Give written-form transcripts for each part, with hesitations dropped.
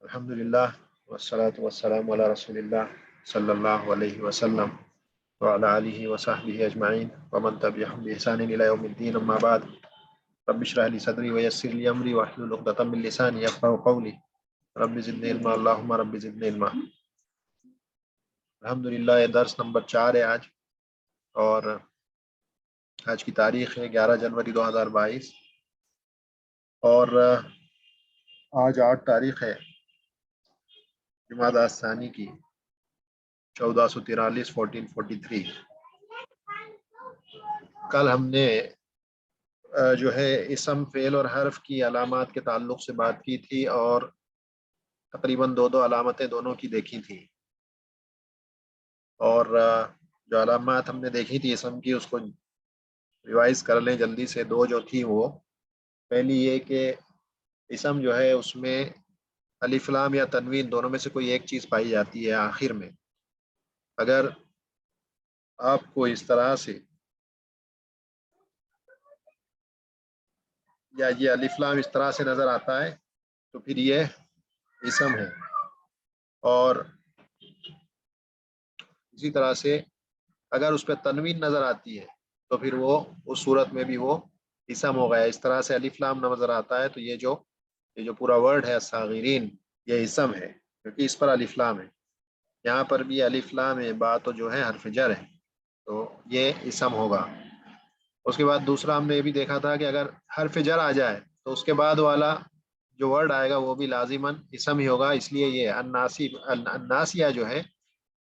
الحمدللہ والصلاة والسلام علی رسول اللہ صلی اللہ علیہ وسلم وعلی آلہ وصحبہ اجمعین ومن تبعہم بإحسان الی یوم الدین اما بعد رب اشرح لی صدری ویسر لی امری واحلل عقدۃ من لسانی یفقہوا قولی رب زدنی علما اللہم رب زدنی علما۔ الحمدللہ یہ درس نمبر 4 ہے آج، اور آج کی تاریخ ہے 11 جنوری 2022، اور آج 8 تاریخ ہے جمادی الثانی کی 1443 کل ہم نے جو ہے اسم، فعل اور حرف کی علامات کے تعلق سے بات کی تھی، اور تقریباً دو علامتیں دونوں کی دیکھی تھی، اور جو علامات ہم نے دیکھی تھی اسم کی اس کو ریوائز کر لیں جلدی سے۔ دو جو تھی وہ پہلی یہ کہ اسم جو ہے اس میں الف لام یا تنوین دونوں میں سے کوئی ایک چیز پائی جاتی ہے آخر میں۔ اگر آپ کو اس طرح سے یا یہ الف لام اس طرح سے نظر آتا ہے تو پھر یہ اسم ہے، اور اسی طرح سے اگر اس پہ تنوین نظر آتی ہے تو پھر وہ اس صورت میں بھی وہ اسم ہو گیا۔ اس طرح سے الف لام نظر آتا ہے تو یہ جو پورا ورڈ ہے الصاغرین، یہ اسم ہے کیونکہ اس پر الف لام ہے۔ یہاں پر بھی الف لام ہے، با تو جو ہے حرف جر ہے، تو یہ اسم ہوگا۔ اس کے بعد دوسرا ہم نے یہ بھی دیکھا تھا کہ اگر حرف جر آ جائے تو اس کے بعد والا جو ورڈ آئے گا وہ بھی لازماً اسم ہی ہوگا، اس لیے یہ الناسیہ جو ہے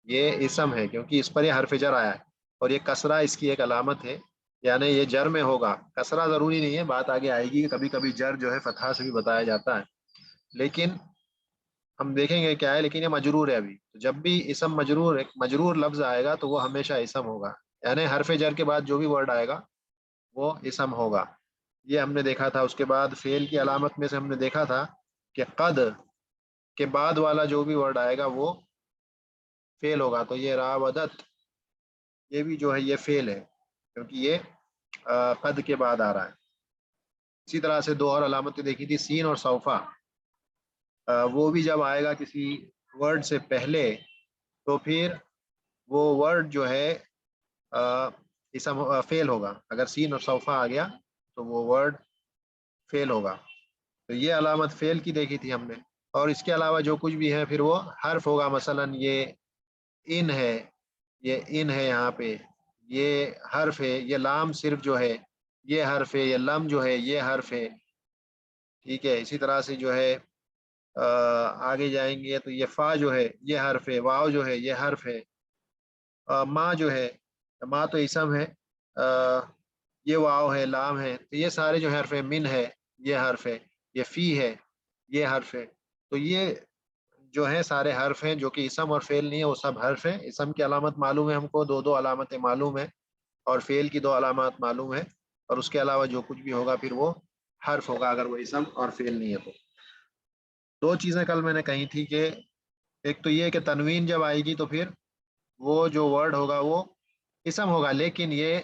یہ اسم ہے کیونکہ اس پر یہ حرف جر آیا ہے، اور یہ کسرہ اس کی ایک علامت ہے، یعنی یہ جر میں ہوگا۔ کسرہ ضروری نہیں ہے، بات آگے آئے گی، کبھی کبھی جر جو ہے فتحہ سے بھی بتایا جاتا ہے، لیکن ہم دیکھیں گے کیا ہے۔ لیکن یہ مجرور ہے ابھی، تو جب بھی اسم مجرور لفظ آئے گا تو وہ ہمیشہ اسم ہوگا، یعنی حرف جر کے بعد جو بھی ورڈ آئے گا وہ اسم ہوگا، یہ ہم نے دیکھا تھا۔ اس کے بعد فعل کی علامت میں سے ہم نے دیکھا تھا کہ قد کے بعد والا جو بھی ورڈ آئے گا وہ فعل ہوگا، تو یہ راودت، یہ بھی جو ہے یہ فعل ہے کیونکہ یہ قد کے بعد آ رہا ہے۔ اسی طرح سے دو اور علامتیں دیکھی تھی، سین اور سوفا، وہ بھی جب آئے گا کسی ورڈ سے پہلے تو پھر وہ ورڈ جو ہے اسم فعل ہوگا۔ اگر سین اور صوفہ آ گیا تو وہ ورڈ فعل ہوگا، تو یہ علامت فعل کی دیکھی تھی ہم نے۔ اور اس کے علاوہ جو کچھ بھی ہے پھر وہ حرف ہوگا، مثلا یہ ان ہے، یہ ان ہے، یہاں پہ یہ حرف ہے، یہ لام صرف جو ہے یہ حرف ہے، یہ لم جو ہے یہ حرف ہے، ٹھیک ہے۔ اسی طرح سے جو ہے آگے جائیں گے تو یہ فا جو ہے یہ حرف ہے، واو جو ہے یہ حرف ہے، ما جو ہے، ما تو اسم ہے، یہ واو ہے، لام ہے، تو یہ سارے جو حرف ہے، من ہے یہ حرف ہے، یہ فی ہے یہ حرف ہے، تو یہ جو ہے سارے حرف ہیں جو کہ اسم اور فعل نہیں ہے، وہ سب حرف ہیں۔ اسم کی علامت معلوم ہے ہم کو، دو علامتیں معلوم ہیں، اور فعل کی 2 علامات معلوم ہیں، اور اس کے علاوہ جو کچھ بھی ہوگا پھر وہ حرف ہوگا اگر وہ اسم اور فعل نہیں ہے تو۔ 2 چیزیں کل میں نے کہی تھی کہ ایک تو یہ کہ تنوین جب آئے گی تو پھر وہ جو ورڈ ہوگا وہ اسم ہوگا، لیکن یہ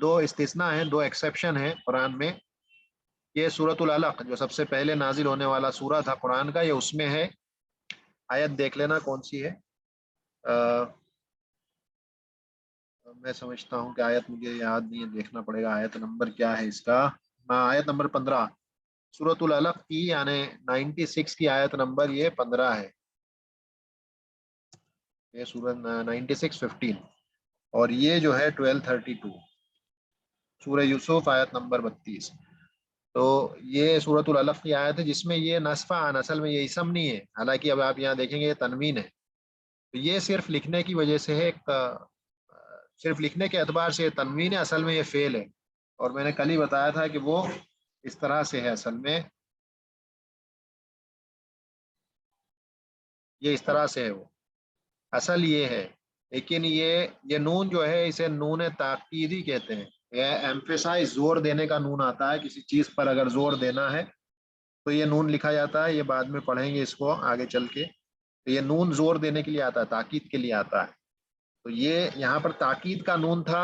2 استثناء ہیں، 2 ایکسیپشن ہیں قرآن میں۔ یہ سورۃ العلق جو سب سے پہلے نازل ہونے والا سورہ تھا قرآن کا، یہ اس میں ہے، آیت دیکھ لینا کون سی ہے۔ میں سمجھتا ہوں کہ آیت مجھے یاد نہیں ہے، دیکھنا پڑے گا آیت نمبر کیا ہے اس کا۔ آیت نمبر 15 سورۃ العلق کی، یعنی 96 کی آیت نمبر یہ 15 ہے، یہ سورۃ 96:15، اور یہ جو ہے 12:32 سورہ یوسف آیت نمبر 32۔ تو یہ سورۃ العلق کی آیت ہے جس میں یہ نصفہ عن، اصل میں یہ اسم نہیں ہے، حالانکہ اب آپ یہاں دیکھیں گے یہ تنوین ہے، تو یہ صرف لکھنے کی وجہ سے ہے، صرف لکھنے کے اعتبار سے یہ تنوین ہے، اصل میں یہ فعل ہے، اور میں نے کل ہی بتایا تھا کہ وہ اس طرح سے ہے، اصل میں یہ اس طرح سے ہے، وہ اصل یہ ہے، لیکن یہ نون جو ہے اسے نون تاکیدی کہتے ہیں، یہ ایمفیسائز، زور دینے کا نون آتا ہے، کسی چیز پر اگر زور دینا ہے تو یہ نون لکھا جاتا ہے، یہ بعد میں پڑھیں گے اس کو آگے چل کے، تو یہ نون زور دینے کے لیے آتا ہے، تاکید کے لیے آتا ہے، تو یہ یہاں پر تاکید کا نون تھا،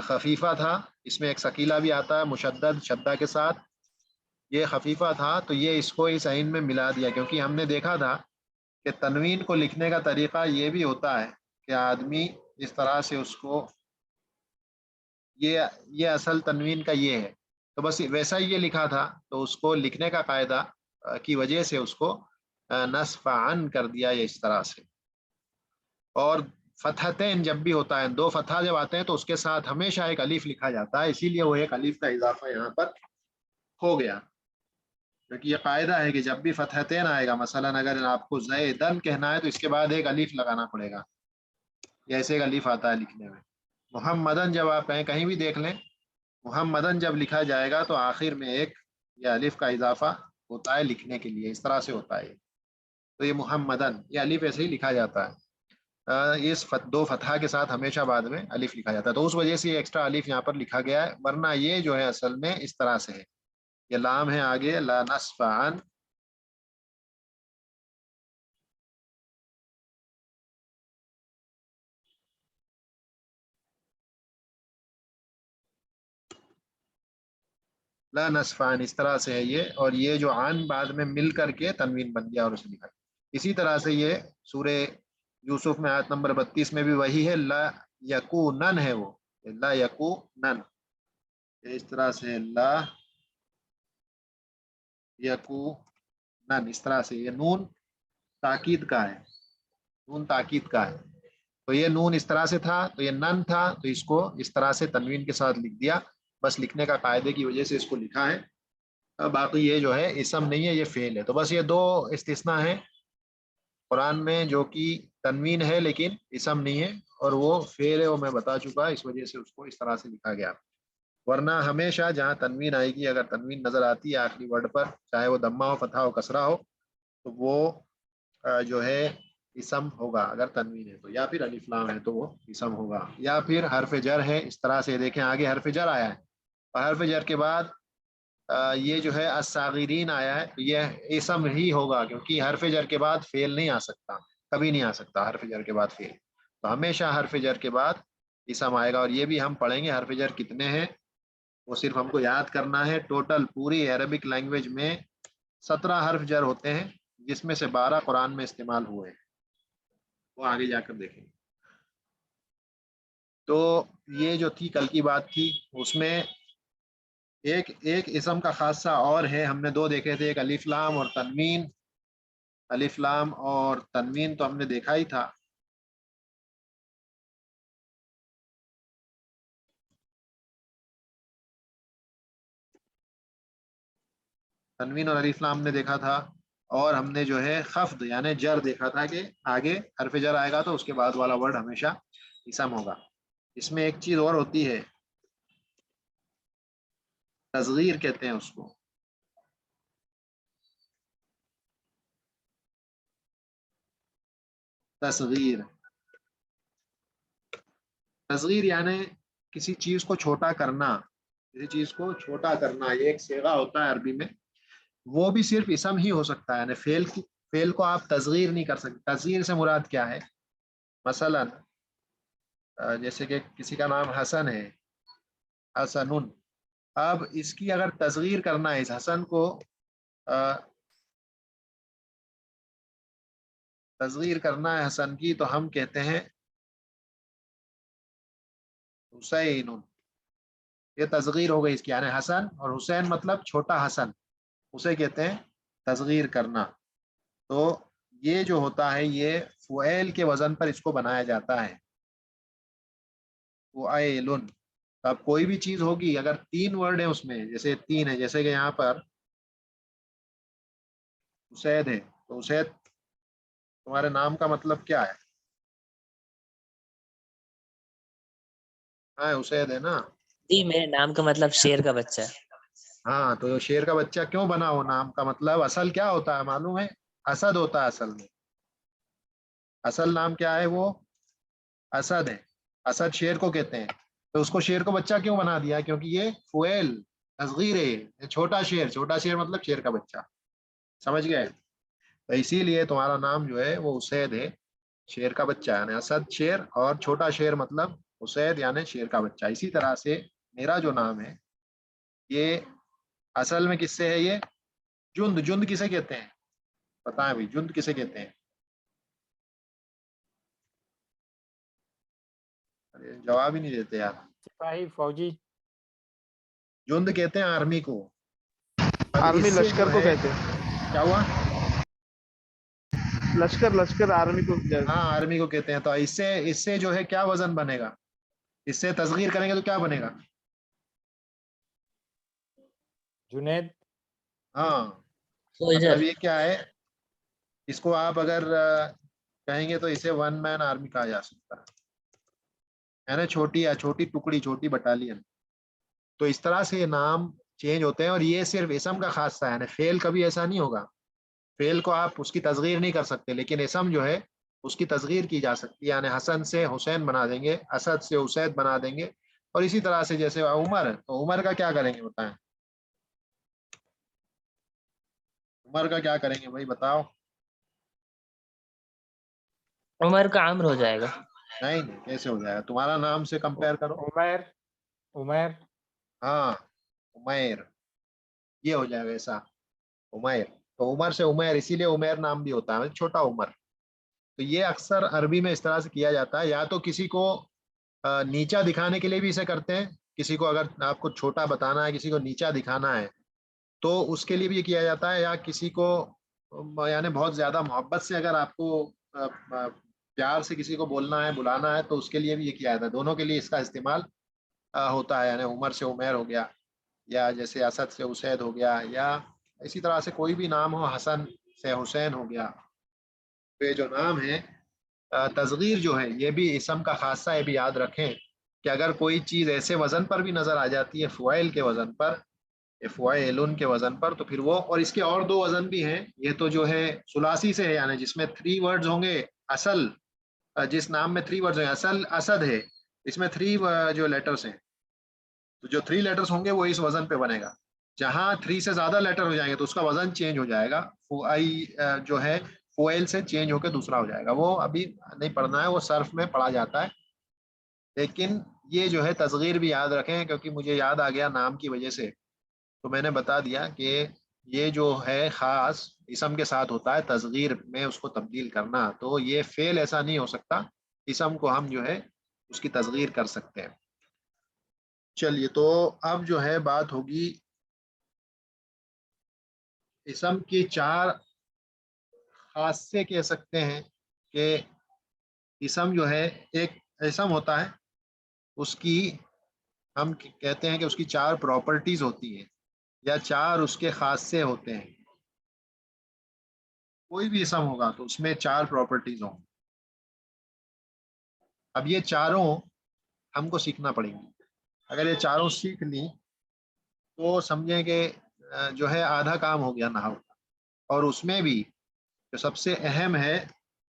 خفیفہ تھا، اس میں ایک ثقیلہ بھی آتا ہے مشدد شدہ کے ساتھ، یہ خفیفہ تھا تو یہ اس کو اس عین میں ملا دیا، کیونکہ ہم نے دیکھا تھا کہ تنوین کو لکھنے کا طریقہ یہ بھی ہوتا ہے کہ آدمی اس طرح سے اس کو یہ اصل تنوین کا یہ ہے، تو بس ویسا ہی یہ لکھا تھا، تو اس کو لکھنے کا قاعدہ کی وجہ سے اس کو نصف عن کر دیا یہ اس طرح سے۔ اور فتحتین جب بھی ہوتا ہے، دو فتحہ جب آتے ہیں تو اس کے ساتھ ہمیشہ ایک الف لکھا جاتا ہے، اسی لیے وہ ایک الف کا اضافہ یہاں پر ہو گیا، کیونکہ یہ قاعدہ ہے کہ جب بھی فتحتین آئے گا، مثلا اگر آپ کو زیدن کہنا ہے تو اس کے بعد ایک الف لگانا پڑے گا، ایسے ایک الف آتا ہے لکھنے میں۔ محمدن جب آپ کہیں بھی دیکھ لیں، محمدن جب لکھا جائے گا تو آخر میں ایک یہ الف کا اضافہ ہوتا ہے لکھنے کے لیے، اس طرح سے ہوتا ہے، تو یہ محمدن یہ الف ایسے ہی لکھا جاتا ہے، اس دو فتحہ کے ساتھ ہمیشہ بعد میں الف لکھا جاتا ہے، تو اس وجہ سے یہ ایکسٹرا الف یہاں پر لکھا گیا ہے، ورنہ یہ جو ہے اصل میں اس طرح سے ہے، یہ لام ہے آگے، لا نصف عن، لا نصف عن اس طرح سے ہے یہ، اور یہ جو عن بعد میں مل کر کے تنوین بن گیا اور اسے لکھا گیا۔ اسی طرح سے یہ سورہ یوسف میں آیت نمبر 32 میں بھی وہی ہے، لا یکونن ہے وہ، لا یکونن، اس طرح سے لا یکونن، اس طرح سے یہ نون تاکید کا ہے، نون تاکید کا ہے، تو یہ نون اس طرح سے تھا تو یہ نن تھا، تو اس کو اس طرح سے تنوین کے ساتھ لکھ دیا، بس لکھنے کا قاعدے کی وجہ سے اس کو لکھا ہے، باقی یہ جو ہے اسم نہیں ہے، یہ فعل ہے، تو بس یہ دو استثناء ہیں قرآن میں جو کہ تنوین ہے لیکن اسم نہیں ہے، اور وہ فعل ہے، وہ میں بتا چکا، اس وجہ سے اس کو اس طرح سے لکھا گیا، ورنہ ہمیشہ جہاں تنوین آئے گی، اگر تنوین نظر آتی ہے آخری ورڈ پر، چاہے وہ دمہ ہو، فتحہ ہو، کسرہ ہو، تو وہ جو ہے اسم ہوگا، اگر تنوین ہے تو، یا پھر الف لام ہے تو وہ اسم ہوگا، یا پھر حرف جر ہے، اس طرح سے دیکھیں آگے حرف جر آیا ہے، اور حرف جر کے بعد یہ جو ہے الصاغرین آیا ہے، یہ اسم ہی ہوگا، کیونکہ حرف جر کے بعد فعل نہیں آ سکتا، کبھی نہیں آ سکتا حرف جر کے بعد فعل، تو ہمیشہ حرف جر کے بعد اسم آئے گا، اور یہ بھی ہم پڑھیں گے حرف جر کتنے ہیں، وہ صرف ہم کو یاد کرنا ہے، ٹوٹل پوری عربک لینگویج میں 17 حرف جر ہوتے ہیں، جس میں سے 12 قرآن میں استعمال ہوئے ہیں، وہ آگے جا کر دیکھیں گے۔ تو یہ جو تھی کل کی بات تھی، اس میں ایک اسم کا خاصہ اور ہے، ہم نے دو دیکھے تھے، ایک الف لام اور تنوین، الف لام اور تنوین تو ہم نے دیکھا ہی تھا، تنوین اور الف لام نے دیکھا تھا، اور ہم نے جو ہے خفض یعنی جر دیکھا تھا کہ آگے حرف جر آئے گا تو اس کے بعد والا ورڈ ہمیشہ اسم ہوگا۔ اس میں ایک چیز اور ہوتی ہے، تصغیر کہتے ہیں اس کو، تصغیر، تصغیر یعنی کسی چیز کو چھوٹا کرنا، کسی چیز کو چھوٹا کرنا، یہ ایک صیغہ ہوتا ہے عربی میں، وہ بھی صرف اسم ہی ہو سکتا ہے، یعنی فعل کو آپ تصغیر نہیں کر سکتے۔ تصغیر سے مراد کیا ہے؟ مثلا جیسے کہ کسی کا نام حسن ہے، حسن، اب اس کی اگر تصغیر کرنا ہے، اس حسن کو تصغیر کرنا ہے حسن کی، تو ہم کہتے ہیں حسین، یہ تصغیر ہو گئی اس کی، یعنی حسن اور حسین مطلب چھوٹا حسن، اسے کہتے ہیں تصغیر کرنا۔ تو یہ جو ہوتا ہے یہ فعیل کے وزن پر اس کو بنایا جاتا ہے، فعیل، اب کوئی بھی چیز ہوگی اگر 3 ورڈ ہے اس میں، جیسے 3 ہے، جیسے کہ یہاں پر اسید ہے، تو اسید تمہارے نام کا مطلب کیا ہے؟ ہاں اسید ہے نا، جی میرے نام کا مطلب شیر کا بچہ ہے۔ ہاں تو شیر کا بچہ کیوں بنا ہو نام کا مطلب؟ اصل کیا ہوتا ہے معلوم ہے؟ اسد ہوتا ہے اصل میں، اصل نام کیا ہے؟ وہ اسد ہے، اسد شیر کو کہتے ہیں، تو اس کو شیر کو بچہ کیوں بنا دیا؟ کیونکہ یہ فعیل تصغیر ہے، چھوٹا شیر، چھوٹا شیر مطلب شیر کا بچہ، سمجھ گئے؟ تو اسی لیے تمہارا نام جو ہے وہ اسید ہے، شیر کا بچہ، یعنی اسد شیر، اور چھوٹا شیر مطلب اسید یعنی شیر کا بچہ۔ اسی طرح سے میرا جو نام ہے یہ اصل میں کس سے ہے یہ؟ جند. جند کسے کہتے ہیں بتائیں بھائی, جند کسے کہتے ہیں؟ جواب ہی نہیں دیتے یار. سپاہی, فوجی. جند کہتے ہیں آرمی کو. اب آرمی اس سے لشکر جو کو ہے کہتے ہیں. کیا ہوا؟ لشکر آرمی کو. ہاں آرمی کو کہتے ہیں. تو اس سے جو ہے کیا وزن بنے گا؟ اس سے تصغیر کریں گے تو کیا بنے گا؟ جنید. ہاں سولجر. مطلب یہ کیا ہے, اس کو آپ اگر کہیں گے تو اسے ون مین آرمی کہا جا سکتا ہے نا, چھوٹی ٹکڑی, چھوٹی بٹالین. تو اس طرح سے یہ نام چینج ہوتے ہیں, اور یہ صرف اسم کا خاصہ ہے, یعنی فعل کبھی ایسا نہیں ہوگا. فعل کو آپ اس کی تصغیر نہیں کر سکتے, لیکن اسم جو ہے اس کی تصغیر کی جا سکتی ہے. یعنی حسن سے حسین بنا دیں گے, اسد سے اسید بنا دیں گے, اور اسی طرح سے جیسے عمر, تو عمر کا کیا کریں گے بتائیں؟ عمر کا کیا کریں گے بھائی بتاؤ؟ عمر کا عمر ہو جائے گا. نہیں کیسے ہو جائے گا؟ تمہارا نام سے کمپیئر کرو. عمیر. ہاں عمیر, یہ ہو جائے گا ایسا, عمیر. تو عمر سے عمیر, اسی لیے عمیر نام بھی ہوتا ہے چھوٹا عمر. تو یہ اکثر عربی میں اس طرح سے کیا جاتا ہے, یا تو کسی کو نیچا دکھانے کے لیے بھی اسے کرتے ہیں. کسی کو اگر آپ کو چھوٹا بتانا ہے, کسی کو نیچا دکھانا ہے, تو اس کے لیے بھی یہ کیا جاتا ہے. یا کسی کو یعنی بہت زیادہ محبت سے اگر آپ کو پیار سے کسی کو بولنا ہے, بلانا ہے, تو اس کے لیے بھی یہ کیا جاتا ہے. دونوں کے لیے اس کا استعمال ہوتا ہے. یعنی عمر سے عمیر ہو گیا, یا جیسے اسد سے اسید ہو گیا, یا اسی طرح سے کوئی بھی نام ہو, حسن سے حسین ہو گیا. تو یہ جو نام ہے تصغیر جو ہے, یہ بھی اسم کا خاصہ ہے. بھی یاد رکھیں کہ اگر کوئی چیز ایسے وزن پر بھی نظر آ جاتی ہے, فعیل کے وزن پر, فعیلن کے وزن پر, تو پھر وہ, اور اس کے اور دو وزن بھی ہیں. یہ تو جو ہے ثلاثی سے ہے, یعنی جس میں 3 ورڈز ہوں گے. اصل جس نام میں 3 ورڈز ہیں, اصل اسد ہے, اس میں 3 جو لیٹرز ہیں, تو جو 3 لیٹرز ہوں گے وہ اس وزن پہ بنے گا. جہاں 3 سے زیادہ لیٹر ہو جائیں گے تو اس کا وزن چینج ہو جائے گا. جو ہے فوائل سے چینج ہو کے دوسرا ہو جائے گا. وہ ابھی نہیں پڑھنا ہے, وہ صرف میں پڑھا جاتا ہے. لیکن یہ جو ہے تصغیر بھی یاد رکھیں, کیونکہ مجھے یاد آ گیا نام کی وجہ سے, تو میں نے بتا دیا کہ یہ جو ہے خاص اسم کے ساتھ ہوتا ہے, تصغیر میں اس کو تبدیل کرنا. تو یہ فعل ایسا نہیں ہو سکتا, اسم کو ہم جو ہے اس کی تصغیر کر سکتے ہیں. چلیے, تو اب جو ہے بات ہوگی اسم کی 4 خاصے کہہ سکتے ہیں. کہ اسم جو ہے, ایک اسم ہوتا ہے, اس کی ہم کہتے ہیں کہ اس کی 4 پراپرٹیز ہوتی ہیں, یا 4 اس کے خاصے ہوتے ہیں. کوئی بھی اسم ہوگا تو اس میں 4 پراپرٹیز ہوں. اب یہ چاروں ہم کو سیکھنا پڑیں گی. اگر یہ چاروں سیکھ لی تو سمجھیں کہ جو ہے آدھا کام ہو گیا نحو کا. اور اس میں بھی جو سب سے اہم ہے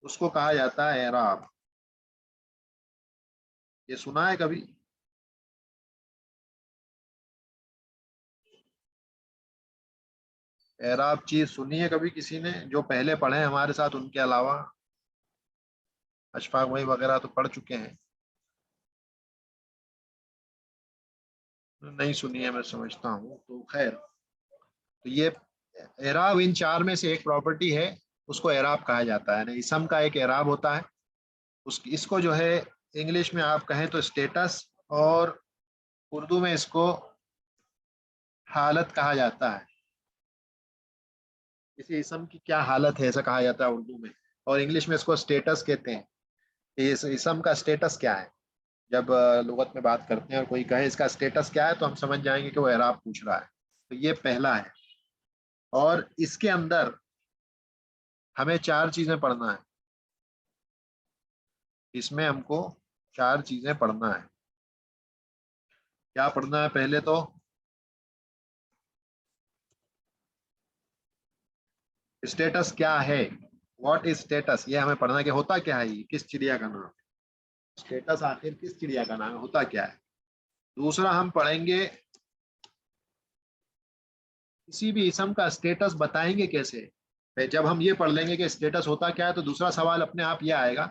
اس کو کہا جاتا ہے اعراب. یہ سنا ہے کبھی؟ اعراب چیز سنی ہے کبھی کسی نے جو پہلے پڑھے ہمارے ساتھ؟ ان کے علاوہ اشفاق بھائی وغیرہ تو پڑھ چکے ہیں. نہیں سنی ہے میں سمجھتا ہوں. تو خیر, تو یہ اعراب ان 4 میں سے ایک پراپرٹی ہے, اس کو اعراب کہا جاتا ہے. یعنی اسم کا ایک اعراب ہوتا ہے. اس کو جو ہے انگلش میں آپ کہیں تو اسٹیٹس, اور اردو میں اس کو حالت کہا جاتا ہے. کسی اسم کی کیا حالت ہے ایسا کہا جاتا ہے اردو میں, اور انگلش میں اس کو اسٹیٹس کہتے ہیں. اس اسم کا اسٹیٹس کیا ہے؟ جب لغت میں بات کرتے ہیں اور کوئی کہے اس کا اسٹیٹس کیا ہے, تو ہم سمجھ جائیں گے کہ وہ اعراب پوچھ رہا ہے. تو یہ پہلا ہے, اور اس کے اندر ہمیں 4 چیزیں پڑھنا ہے. اس میں ہم کو 4 چیزیں پڑھنا ہے. کیا پڑھنا ہے؟ پہلے تو اسٹیٹس کیا ہے, واٹ از اسٹیٹس, یہ ہمیں پڑھنا ہے کہ ہوتا کیا ہے, یہ کس چڑیا کا نام ہے. اسٹیٹس آخر کس چڑیا کا نام ہے, ہوتا کیا ہے. دوسرا ہم پڑھیں گے کسی بھی اسم کا اسٹیٹس بتائیں گے کیسے. جب ہم یہ پڑھ لیں گے کہ اسٹیٹس ہوتا کیا ہے, تو دوسرا سوال اپنے آپ یہ آئے گا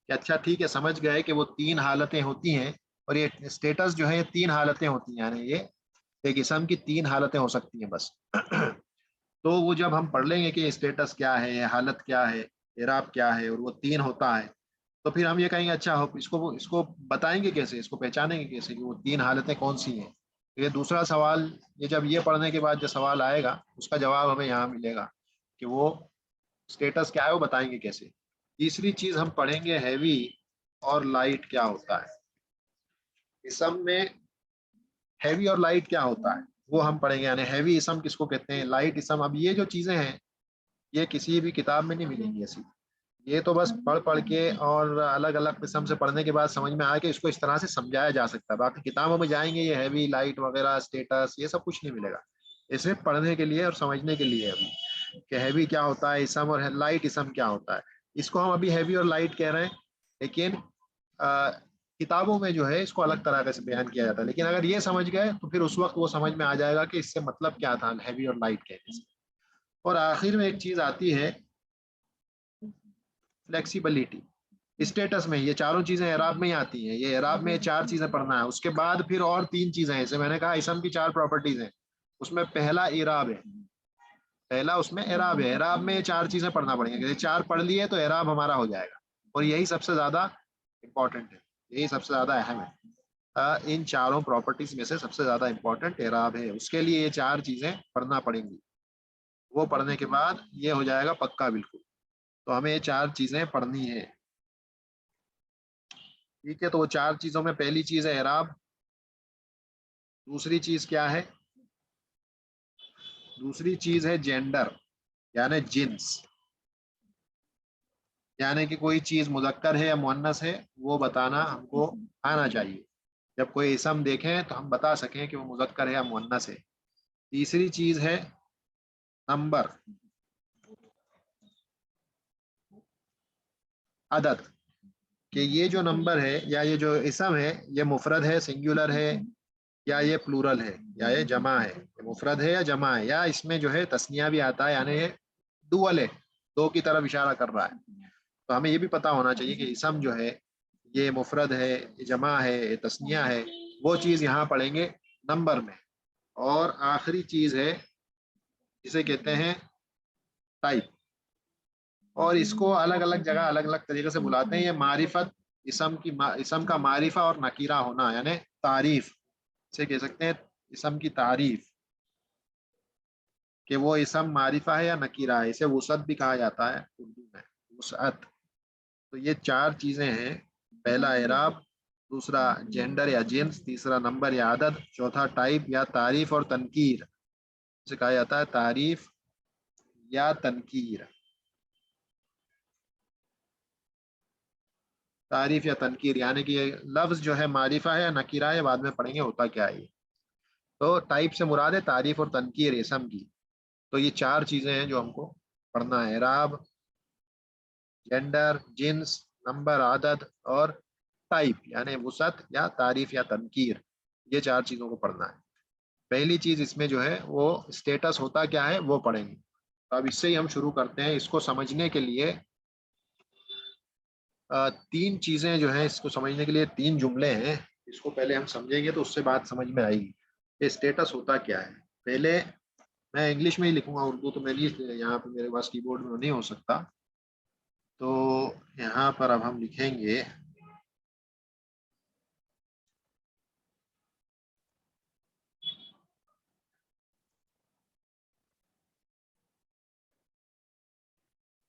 کہ اچھا ٹھیک ہے, سمجھ گئے کہ وہ 3 حالتیں ہوتی ہیں, اور یہ اسٹیٹس جو ہے 3 حالتیں ہوتی ہیں. یعنی یہ ایک اسم کی 3 حالتیں ہو سکتی ہیں بس تو وہ جب ہم پڑھ لیں گے کہ اسٹیٹس کیا ہے، حالت کیا ہے، اعراب کیا ہے، اور وہ 3 ہوتا ہے، تو پھر ہم یہ کہیں گے اچھا اس کو بتائیں گے کیسے، اس کو پہچانیں گے کیسے کہ وہ 3 حالتیں کون سی ہیں. یہ دوسرا سوال، یہ جب یہ پڑھنے کے بعد جو سوال آئے گا اس کا جواب ہمیں یہاں ملے گا کہ وہ اسٹیٹس کیا ہے، وہ بتائیں گے کیسے. تیسری چیز ہم پڑھیں گے ہیوی اور لائٹ کیا ہوتا ہے. اسم میں ہیوی اور لائٹ کیا ہوتا ہے وہ ہم پڑھیں گے، یعنی ہیوی اسم کس کو کہتے ہیں، لائٹ اسم. اب یہ جو چیزیں ہیں یہ کسی بھی کتاب میں نہیں ملیں گی ایسی، یہ تو بس پڑھ کے اور الگ الگ قسم سے پڑھنے کے بعد سمجھ میں آئے کہ اس کو اس طرح سے سمجھایا جا سکتا ہے. باقی کتابوں میں جائیں گے یہ ہیوی لائٹ وغیرہ اسٹیٹس یہ سب کچھ نہیں ملے گا. یہ صرف پڑھنے کے لیے اور سمجھنے کے لیے ابھی کہ ہیوی کیا ہوتا ہے اسم اور لائٹ اسم کیا ہوتا ہے. اس کو ہم ابھی ہیوی اور لائٹ کہہ رہے ہیں، لیکن کتابوں میں جو ہے اس کو الگ طرح سے بیان کیا جاتا ہے. لیکن اگر یہ سمجھ گئے تو پھر اس وقت وہ سمجھ میں آ جائے گا کہ اس سے مطلب کیا تھا ہیوی اور لائٹ کہنے سے. اور آخر میں ایک چیز آتی ہے فلیکسیبلٹی. اسٹیٹس میں یہ چاروں چیزیں اعراب میں ہی آتی ہیں، یہ اعراب میں 4 چیزیں پڑھنا ہے. اس کے بعد پھر اور 3 چیزیں ہیں، جیسے میں نے کہا اسم کی 4 پراپرٹیز ہیں، اس میں پہلا اعراب ہے، پہلا اس میں اعراب ہے. اعراب میں 4 چیزیں پڑھنا پڑیں گے، 4 پڑھ لیے تو اعراب ہمارا ہو جائے گا. اور یہی سب سے زیادہ امپورٹنٹ ہے، یہی سب سے زیادہ اہم ہے. ان چاروں پراپرٹیز میں سے سب سے زیادہ امپورٹنٹ اعراب ہے. اس کے لیے یہ 4 چیزیں پڑھنا پڑیں گی. وہ پڑھنے کے بعد یہ ہو جائے گا پکا بالکل. تو ہمیں یہ 4 چیزیں پڑھنی ہے. ٹھیک ہے، تو وہ 4 چیزوں میں پہلی چیز ہے اعراب. دوسری چیز کیا ہے؟ دوسری چیز ہے جینڈر یعنی جنس، یعنی کہ کوئی چیز مذکر ہے یا مؤنث ہے وہ بتانا ہم کو آنا چاہیے. جب کوئی اسم دیکھیں تو ہم بتا سکیں کہ وہ مذکر ہے یا مؤنث ہے. تیسری چیز ہے نمبر، عدد، کہ یہ جو نمبر ہے یا یہ جو اسم ہے یہ مفرد ہے، سنگولر ہے، یا یہ پلورل ہے، یا یہ جمع ہے. مفرد ہے یا جمع ہے، یا اس میں جو ہے تسنیہ بھی آتا ہے، یعنی یہ ڈوول ہے، 2 کی طرف اشارہ کر رہا ہے. تو ہمیں یہ بھی پتا ہونا چاہیے کہ اسم جو ہے یہ مفرد ہے، یہ جمع ہے، یہ تسنیہ ہے. وہ چیز یہاں پڑھیں گے نمبر میں. اور آخری چیز ہے جسے کہتے ہیں ٹائپ، اور اس کو الگ الگ جگہ الگ الگ طریقے سے بلاتے ہیں. یہ معرفت، اسم کا معرفہ اور نکیرہ ہونا، یعنی تعریف سے کہہ سکتے ہیں. اسم کی تعریف کہ وہ اسم معرفہ ہے یا نکیرہ ہے. اسے وسعت بھی کہا جاتا ہے اردو میں، وسعت. تو یہ 4 چیزیں ہیں، پہلا اعراب، دوسرا جینڈر یا جنس، تیسرا نمبر یا عدد، چوتھا ٹائپ یا تعریف، اور تنکیر سے کہا جاتا ہے تعریف یا تنکیر. تعریف یا تنکیر یعنی کہ یہ لفظ جو ہے معرفہ ہے یا نکیرہ ہے، بعد میں پڑھیں گے ہوتا کیا ہے. تو ٹائپ سے مراد ہے تعریف اور تنکیر اسم کی. تو یہ 4 چیزیں ہیں جو ہم کو پڑھنا ہے، اعراب، جینڈر، جنس، نمبر، عدد، اور ٹائپ یعنی وسعت یا تعریف یا تنکیر. یہ 4 چیزوں کو پڑھنا ہے. پہلی چیز اس میں جو ہے وہ اسٹیٹس ہوتا کیا ہے وہ پڑھیں گے. تو اب اس سے ہی ہم شروع کرتے ہیں. اس کو سمجھنے کے لیے 3 چیزیں جو ہیں، اس کو سمجھنے کے لیے 3 جملے ہیں. اس کو پہلے ہم سمجھیں گے تو اس سے بات سمجھ میں آئے گی کہ اسٹیٹس ہوتا کیا ہے. پہلے میں انگلش میں ہی لکھوں گا، اردو تو میری یہاں پہ میرے پاس کی بورڈ میں نہیں ہو سکتا. تو یہاں پر اب ہم لکھیں گے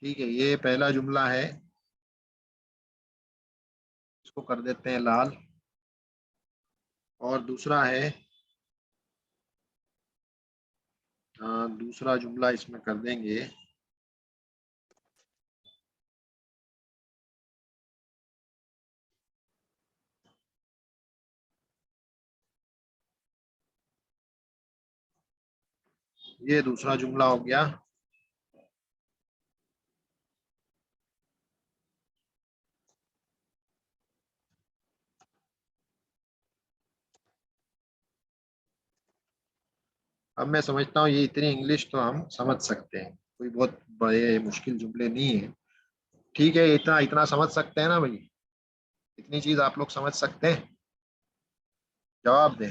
ٹھیک ہے. یہ پہلا جملہ ہے، اس کو کر دیتے ہیں لال. اور دوسرا ہے، دوسرا جملہ اس میں کر دیں گے یہ دوسرا جملہ ہو گیا. اب میں سمجھتا ہوں یہ اتنی انگلش تو ہم سمجھ سکتے ہیں، کوئی بہت بڑے مشکل جملے نہیں ہیں. ٹھیک ہے، اتنا سمجھ سکتے ہیں نا بھائی؟ اتنی چیز آپ لوگ سمجھ سکتے ہیں؟ جواب دیں.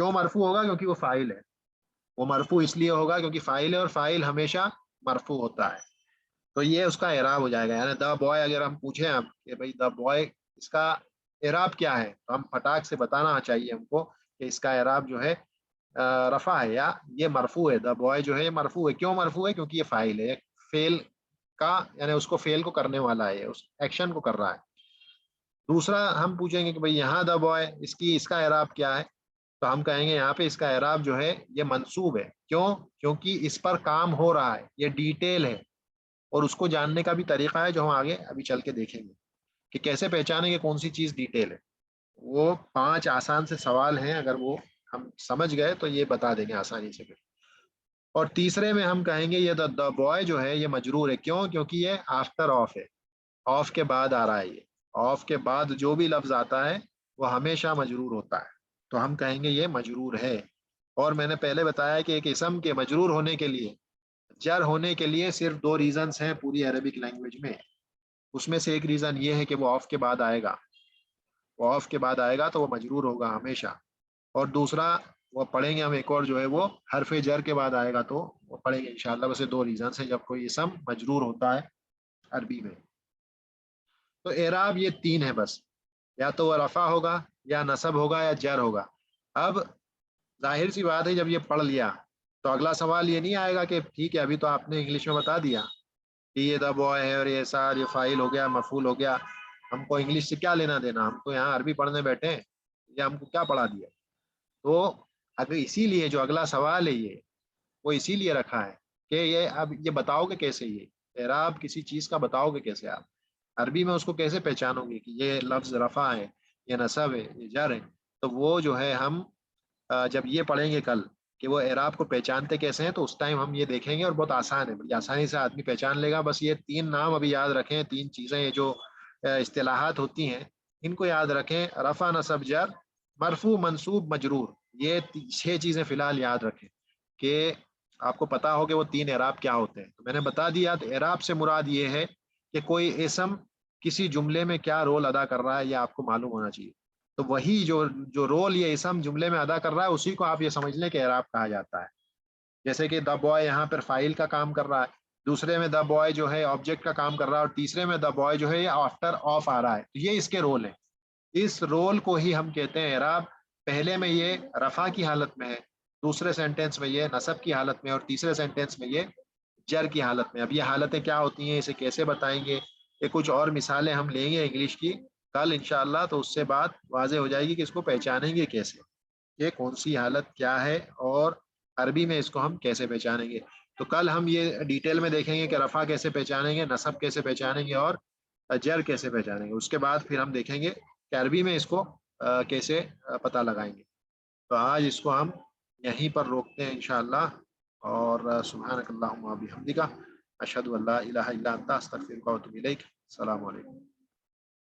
کیوں مرفوع ہوگا؟ کیونکہ وہ فاعل ہے. وہ مرفوع اس لیے ہوگا کیونکہ فاعل ہے اور فاعل ہمیشہ مرفوع ہوتا ہے. تو یہ اس کا اعراب ہو جائے گا. یعنی دا بوائے اگر ہم پوچھیں آپ کہ بھائی دا بوائے اس کا اعراب کیا ہے تو ہم پھٹاک سے بتانا چاہیے ہم کو کہ اس کا اعراب جو ہے رفع ہے یا یہ مرفوع ہے. دا بوائے جو ہے یہ مرفوع ہے. کیوں مرفوع ہے؟ کیونکہ یہ فاعل ہے فعل کا، یعنی اس کو فعل کو کرنے والا ہے، اس ایکشن کو کر رہا ہے. دوسرا ہم پوچھیں گے کہ بھئی یہاں دا بوائے اس کا اعراب کیا ہے تو ہم کہیں گے یہاں پہ اس کا اعراب جو ہے یہ منصوب ہے. کیوں؟ کیونکہ اس پر کام ہو رہا ہے، یہ ڈیٹیل ہے اور اس کو جاننے کا بھی طریقہ ہے جو ہم آگے ابھی چل کے دیکھیں گے کہ کیسے پہچانیں گے کون سی چیز ڈیٹیل ہے. وہ 5 آسان سے سوال ہیں، اگر وہ ہم سمجھ گئے تو یہ بتا دیں گے آسانی سے. اور تیسرے میں ہم کہیں گے یہ دا بوائے جو ہے یہ مجرور ہے. کیوں؟ کیونکہ یہ آفٹر آف ہے، آف کے بعد آ رہا ہے. یہ آف کے بعد جو بھی لفظ آتا ہے وہ ہمیشہ مجرور ہوتا ہے، تو ہم کہیں گے یہ مجرور ہے. اور میں نے پہلے بتایا کہ ایک اسم کے مجرور ہونے کے لیے، جر ہونے کے لیے صرف 2 ریزنز ہیں پوری عربک لینگویج میں. اس میں سے ایک ریزن یہ ہے کہ وہ آف کے بعد آئے گا، وہ آف کے بعد آئے گا تو وہ مجرور ہوگا ہمیشہ. اور دوسرا وہ پڑھیں گے ہم ایک اور جو ہے وہ حرف جر کے بعد آئے گا تو وہ پڑھیں گے انشاءاللہ. ویسے 2 ریزنز ہیں جب کوئی اسم مجرور ہوتا ہے عربی میں. تو اعراب یہ 3 ہے بس، یا تو وہ رفع ہوگا یا نصب ہوگا یا جر ہوگا. اب ظاہر سی بات ہے جب یہ پڑھ لیا تو اگلا سوال یہ نہیں آئے گا کہ ٹھیک ہے ابھی تو آپ نے انگلش میں بتا دیا کہ یہ دا بوائے ہے اور یہ سار یہ فاعل ہو گیا مفعول ہو گیا، ہم کو انگلش سے کیا لینا دینا، ہم تو یہاں عربی پڑھنے بیٹھے ہیں، یہ ہم کو کیا پڑھا دیا. تو اگر اسی لیے جو اگلا سوال ہے یہ وہ اسی لیے رکھا ہے کہ یہ اب یہ بتاؤ گے کیسے، یہ اعراب کسی چیز کا بتاؤ گے کیسے، آپ عربی میں اس کو کیسے پہچانو گے کہ یہ لفظ رفع ہے، یہ نصب ہے، یہ جر ہے. تو وہ جو ہے ہم جب یہ پڑھیں گے کل کہ وہ اعراب کو پہچانتے کیسے ہیں تو اس ٹائم ہم یہ دیکھیں گے. اور بہت آسان ہے، بڑی آسانی سے آدمی پہچان لے گا. بس یہ 3 نام ابھی یاد رکھیں، 3 چیزیں یہ جو اصطلاحات ہوتی ہیں ان کو یاد رکھیں: رفع، نصب، جر، مرفوع، منصوب، مجرور. یہ 6 چیزیں فی الحال یاد رکھیں کہ آپ کو پتا ہو کہ وہ 3 اعراب کیا ہوتے ہیں. تو میں نے بتا دیا. اعراب سے مراد یہ ہے کہ کوئی اسم کسی جملے میں کیا رول ادا کر رہا ہے یہ آپ کو معلوم ہونا چاہیے. تو وہی جو رول یہ اسم جملے میں ادا کر رہا ہے اسی کو آپ یہ سمجھ لیں کہ اعراب کہا جاتا ہے. جیسے کہ دا بوائے یہاں پر فاعل کا کام کر رہا ہے، دوسرے میں دا بوائے جو ہے آبجیکٹ کا کام کر رہا ہے، اور تیسرے میں دا بوائے جو ہے یہ آفٹر آف آ رہا ہے. تو یہ اس کے رول ہیں. اس رول کو ہی ہم کہتے ہیں اعراب. پہلے میں یہ رفع کی حالت میں ہے، دوسرے سینٹینس میں یہ نصب کی حالت میں، اور تیسرے سینٹینس میں یہ جر کی حالت میں. اب یہ حالتیں کیا ہوتی ہیں، اسے کیسے بتائیں گے، یہ کچھ اور مثالیں ہم لیں گے انگلش کی کل انشاءاللہ. تو اس سے بات واضح ہو جائے گی کہ اس کو پہچانیں گے کیسے، یہ کون سی حالت کیا ہے اور عربی میں اس کو ہم کیسے پہچانیں گے. تو کل ہم یہ ڈیٹیل میں دیکھیں گے کہ رفع کیسے پہچانیں گے، نصب کیسے پہچانیں گے اور جر کیسے پہچانیں گے. اس کے بعد پھر ہم دیکھیں گے کہ عربی میں اس کو کیسے پتہ لگائیں گے. تو آج اس کو ہم یہیں پر روکتے ہیں انشاءاللہ. اور سبحانک اللہم و بحمدک اشہد ان لا الہ الا انت استغفرک و اتوب الیک. السلام علیکم.